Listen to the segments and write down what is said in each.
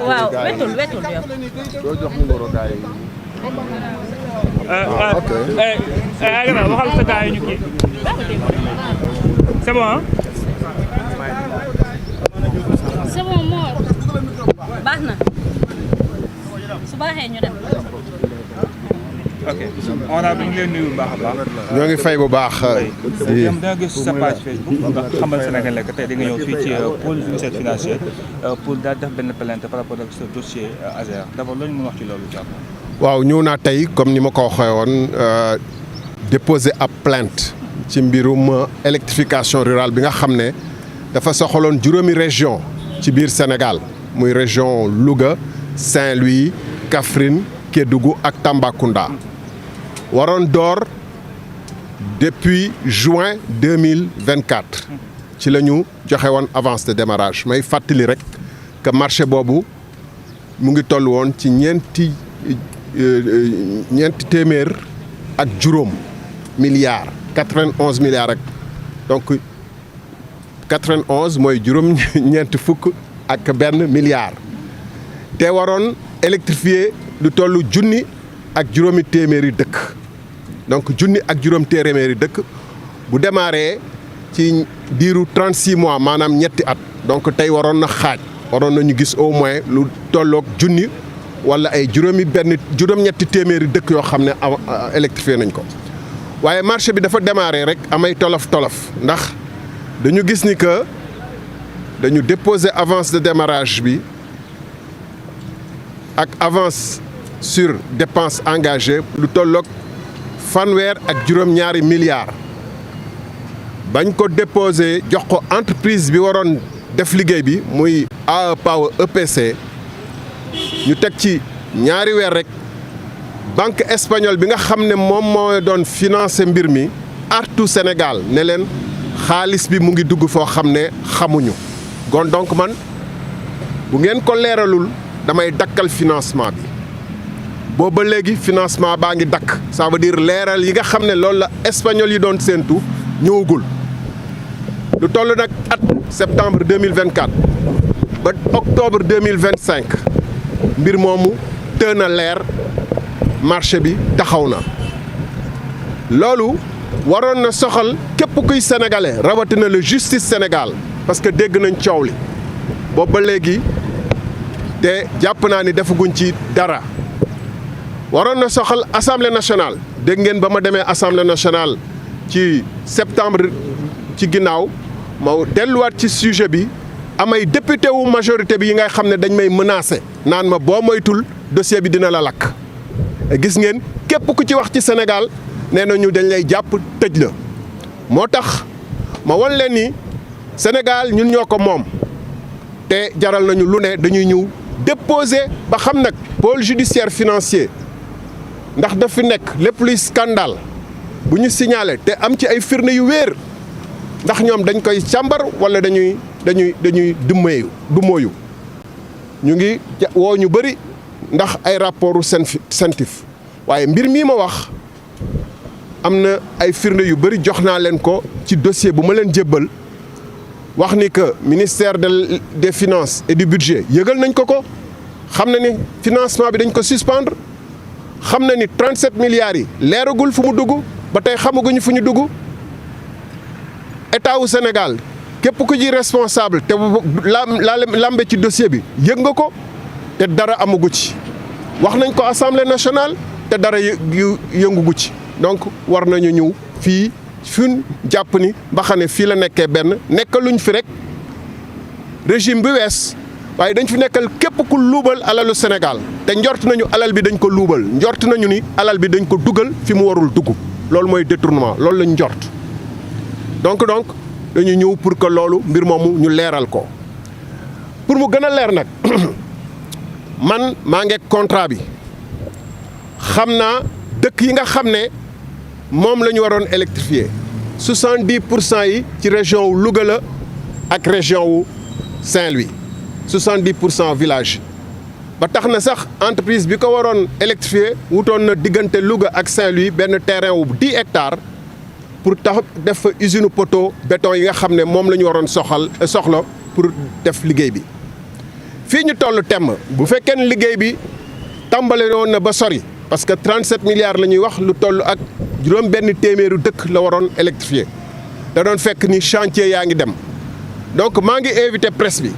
waaw wetul yow. doo jox numéro gars yi. ok. Aïgana waxal sa gars yi ñu kii. c'est bon hein? c'est bon Mor. baax na su baaxee ñu dem. ok on a ñu ngi leen nuyu bu baax a baax. ñoo ngi fay bu baax. da nga gis sa page Facebook nga xamal Sénégalais que tey di nga ñëw fii ci pôle ministère financier pour daal def benn plainte par rapport ak ce dossier Azer d'abord loolu ñu mën wax ci loolu jàpp. waaw ñëw naa tey comme ni ma ko waxee woon déposer ab plainte ci mbirum électrification rurale bi nga xam ne dafa soxaloon juróomi région ci biir Sénégal muy région Louga Saint-Louis Kaffrine Kédougou ak Tambacounda waroon door depuis juin 2024 ci la ñu joxe woon avance de démarrage may fàttali rek que marché boobu mu ngi toll woon ci ñeenti téeméer ak juróom milliards 91 milliards ak donc 91 mooy juróom ñeenti fukk ak benn milliard te waroon électrifier lu toll junni ak juróomi téeméeri dëkk donc junni ak juróom téeméeri dëkk bu démarré ci diiru 36 mois maanaam ñetti at donc tey waroon na xaaj waroon nañu gis au moins lu tolloog junni wala ay juróom-ñetti téeméeri dëkk yoo xam ne électrifié nañ ko waaye marché bi dafa démarré rek amay tolof ndax dañu gis ni que dañu déposer avance de démarrage bi ak avance sur dépenses engagées lu tolloog fanweer ak juróom-ñaari milliards bañ ko déposer jox ko entreprise bi waroon def liggéey bi muy AE Power EPC ñu teg ci ñaari weer rek banque espagnole bi nga xam ne moom moo doon financer mbir mi artu Sénégal ne leen xaalis bi mu ngi dugg foo xam ne xamuñu kon donc man bu ngeen ko leeralul damay dakkal financement bi booba léegi financement baa ngi dakk ça veut dire leeral yi nga xam ne loolu la espagnol yi doon séentu ñëwagul lu toll nag at septembre 2024 ba octobre 2025 mbir moomu tën a leer marché bi taxaw na loolu waroon na soxal képp kuy sénégalais rawatina le justice Sénégal parce que dégg nañ coow li boobu ba léegi te jàpp naa ni defaguñ ci dara waroon na soxal assemblée nationale dégg ngeen ba ma demee assemblée nationale ci septembre ci ginnaaw ma delluwaat ci sujet bi amay député wu majorité bi yi ngay xam ne dañ may menacé naan ma boo moytul dossier bi dina la lakk gis ngeen képp ku ci wax ci Sénégal nee nañu dañ lay jàpp tëj la moo tax ma wan leen ni Sénégal ñun ñoo ko moom te jaral nañu lu ne dañuy ñëw déposer ba xam nag pôle judiciaire financier ndax daf fi nekk lépp luy scandale bu ñu signalé te am ci ay firnde yu wéer ndax ñoom dañ koy càmbar wala dañuy du mooyu ñu ngi woo ñu bëri ndax ay rapportu CENTIF waaye mbir mii ma wax am na ay firnde yu bëri jox naa leen ko ci dossier bu ma leen jébbal wax ni que ministère des finances et du budget yëgal nañ ko xam na ni financement bi dañ ko suspendre xam na ni 37 milliards yi leeragul fu mu dugg ba tey xamaguñu fu ñu dugg état wu Sénégal képp ku ci responsable te lambe ci dossier bi yëg nga ko te dara amagu ci wax nañ ko assemblée nationale te dara yëngugu ci donc war nañu ñëw fii fun jàpp ni mbaxane fii la nekkee benn nekkaluñ fi rek régime bi wees waaye dañ fi nekkal képp ku luubal alalu Sénégal te njort nañu alal bi dañ ko luubal njort nañu ni alal bi dañ ko dugal fi mu warul dugg loolu mooy détournement loolu lañ njort donc dañu ñëw pour que loolu mbir moomu ñu leeral ko pour mu gën a leer nag man maa ngi contrat bi xam naa dëkk yi nga xam ne moom la ñu waroon électrifier 70% yi ci région wu Louga la ak région wu Saint-Louis 70% village ba tax na sax entreprise bi ko waroon électrifier wutoon na diggante Louga ak Saint-Louis benn terrain wu 10 hectares pour tax def fa usine poteau béton yi nga xam ne moom la ñu waroon soxla pour def liggéey bi. fii ñu toll temm bu fekkee ne liggéey bi tàmbale woon na ba sori parce que 37 milliards la ñuy wax lu toll ak juróom benn téeméeru dëkk la waroon électrifier da doon fekk ni chantier yaa ngi dem donc maa ngi invité presse bi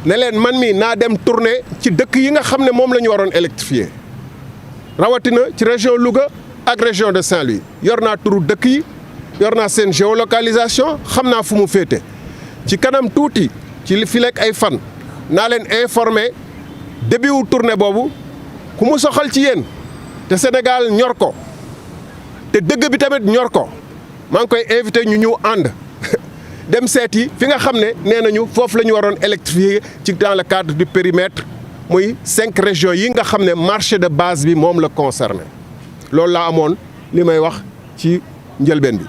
ne leen man mii naa dem tourner ci dëkk yi nga xam ne moom la ñu waroon électrifier rawatina ci région Louga ak région de Saint-Louis yor naa turu dëkk yi yor naa seen géolocalisation xam naa fu mu féete ci kanam tuuti ci fi lekk ay fan naa leen informer début wu tournée boobu ku mu soxal ci yéen te Sénégal ñor ko te dëgg bi tamit ñor ko maa ngi koy invité ñu ñëw ànd dem seeti fi nga xam ne nee nañu foofu la ñu waroon électrifier ci dans le cadre du périmètre muy 5 régions yi nga xam ne marché de base bi moom la concerné loolu laa amoon li may wax ci njëlbeen bi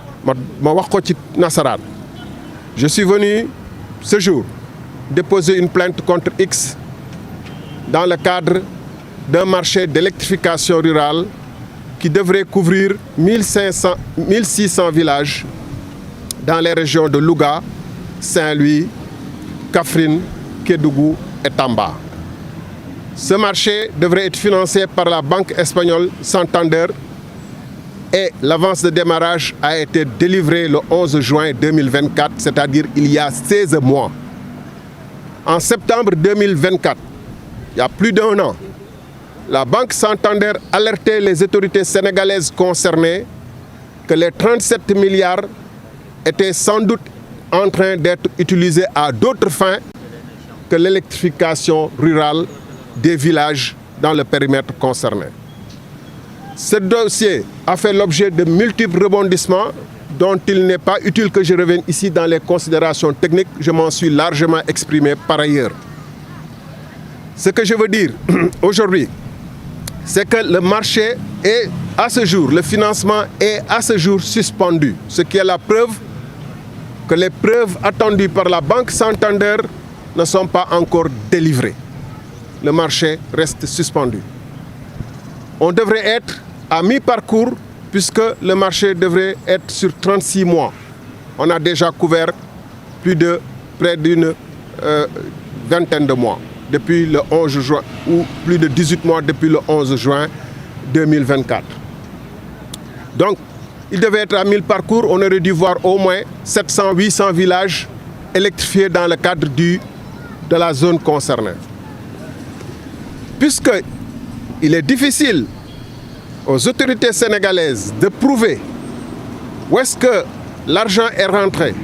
ma wax ko ci nasaraan. Je suis venu ce jour déposer une plainte contre X dans le cadre d'un marché d'électrification rurale qui devrait couvrir 1600 villages dans les régions de Louga, Saint-Louis, Kaffrine, Kédougou et Tamba. Ce marché devrait être financé par la banque espagnole Santander et l'avance de démarrage a été délivrée le 11 juin 2024, c'est-à-dire il y a 16 mois. En septembre 2024, il y a plus d'1 an, la banque Santander alertait les autorités sénégalaises concernées que les 37 milliards étaient sans doute en train d'être utilisés à d'autres fins que l'électrification rurale des villages dans le périmètre concerné. Ce dossier a fait l'objet de multiples rebondissements dont il n'est pas utile que je revienne ici dans les considérations techniques. Je m'en suis largement exprimé par ailleurs. Ce que je veux dire aujourd'hui, c'est que le marché est à ce jour, le financement est à ce jour suspendu, ce qui est la preuve que les preuves attendues par la banque Santander ne sont pas encore délivrées. Le marché reste suspendu. On devrait être à mi-parcours puisque le marché devrait être sur 36 mois. On a déjà couvert près d'une vingtaine de mois depuis le 11 juin ou plus de 18 mois depuis le 11 juin 2024. Donc, il devait être à mi-parcours. On aurait dû voir au moins 700-800 villages électrifiés dans le cadre de la zone concernée. Puisqu'il est difficile aux autorités sénégalaises de prouver où est-ce que l'argent est rentré,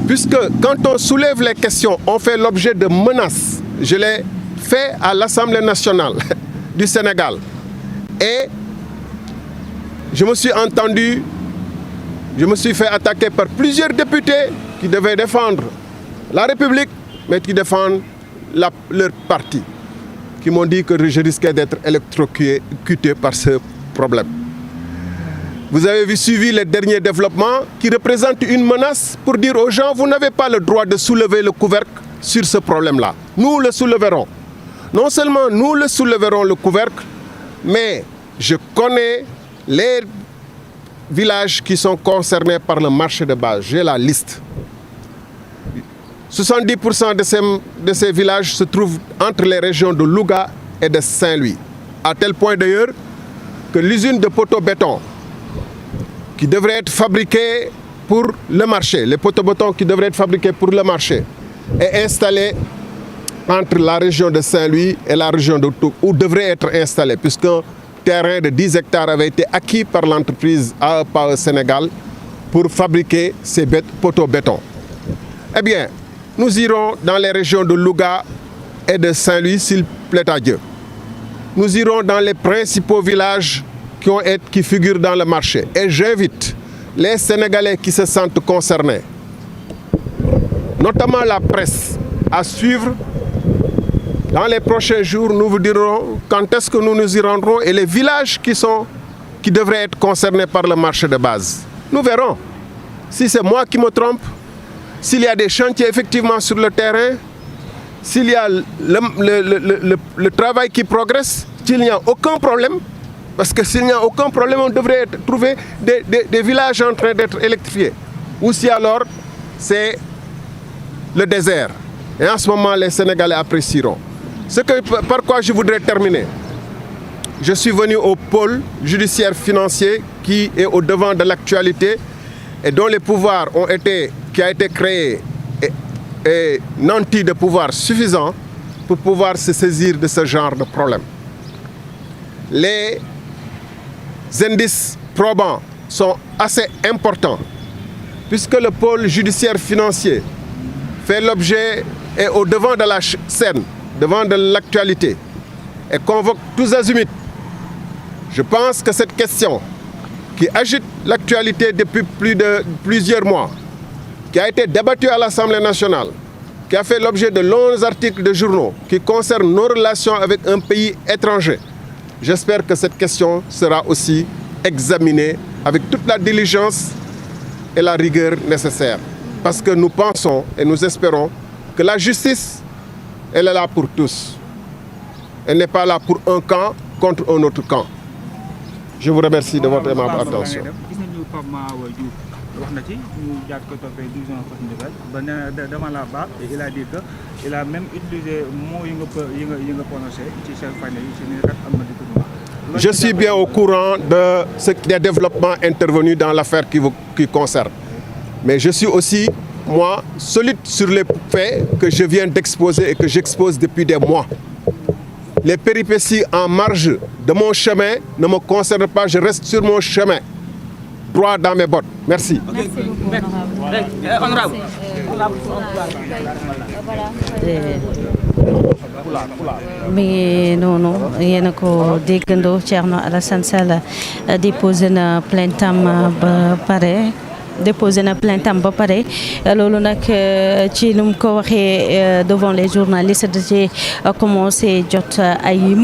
puisque quand on soulève les questions, on fait l'objet de menaces. Je l'ai fait à l'Assemblée nationale du Sénégal. Et je me suis fait attaquer par plusieurs députés qui devaient défendre la République, mais qui défendent leur parti, qui m'ont dit que je risquais d'être électrocuté par ce problème. Vous avez suivi les derniers développements qui représentent une menace pour dire aux gens, vous n'avez pas le droit de soulever le couvercle sur ce problème-là. Nous le soulèverons. Non seulement nous le soulèverons le couvercle, mais je connais les villages qui sont concernés par le marché de base. J'ai la liste. 70% de ces villages se trouvent entre les régions de Louga et de Saint-Louis. À tel point d'ailleurs que l'usine de poteaux-béton qui devrait être fabriquée pour le marché, les poteaux-béton qui devraient être fabriqués pour le marché, est installée entre la région de Saint-Louis et la région de Toulouse, où devrait être installée, puisqu'un terrain de 10 hectares avait été acquis par l'entreprise AEPA Sénégal pour fabriquer ces poteaux-béton. Eh bien, nous irons dans les régions de Louga et de Saint-Louis, s'il plaît à Dieu. Nous irons dans les principaux villages qui figurent dans le marché. Et j'invite les Sénégalais qui se sentent concernés, notamment la presse, à suivre. Dans les prochains jours, nous vous dirons quand est-ce que nous nous y rendrons et les villages qui devraient être concernés par le marché de base. Nous verrons si c'est moi qui me trompe, s'il y a des chantiers effectivement sur le terrain, s'il y a le travail qui progresse, s'il n'y a aucun problème, Parce que s'il n'y a aucun problème, on devrait trouver des villages en train d'être électrifiés. Ou si alors, c'est le désert. Et en ce moment, les Sénégalais apprécieront. Par quoi je voudrais terminer. Je suis venu au pôle judiciaire financier qui est au devant de l'actualité et dont les pouvoirs qui a été créé et nanti de pouvoirs suffisants pour pouvoir se saisir de ce genre de problème. Les indices probants sont assez importants puisque le pôle judiciaire financier fait l'objet et au devant de la scène, devant de l'actualité et convoque tous azimuts. Je pense que cette question qui agite l'actualité depuis plusieurs mois, qui a été débattue à l'Assemblée nationale, qui a fait l'objet de longs articles de journaux qui concernent nos relations avec un pays étranger. J'espère que cette question sera aussi examinée avec toute la diligence et la rigueur nécessaires. Parce que nous pensons et nous espérons que la justice, elle est là pour tous. Elle n'est pas là pour un camp contre un autre camp. Je vous remercie de votre aimable attention. Devant la barre, il a dit qu'il a même utilisé mots prononcés. Je suis bien au courant des développements intervenus dans l'affaire qui concerne. Mais je suis aussi, moi, solide sur les faits que je viens d'exposer et que j'expose depuis des mois. Les péripéties en marge de mon chemin ne me concernent pas, je reste sur mon chemin, droit dans mes bottes. Merci. Merci beaucoup, honorable. Mais non, yéen a ko déggandoo Thierno Alassane Sall déposé na plainte am ba pare. Loolu nag ci lu mu ko waxee devant les journalistes da ci commencé jot ay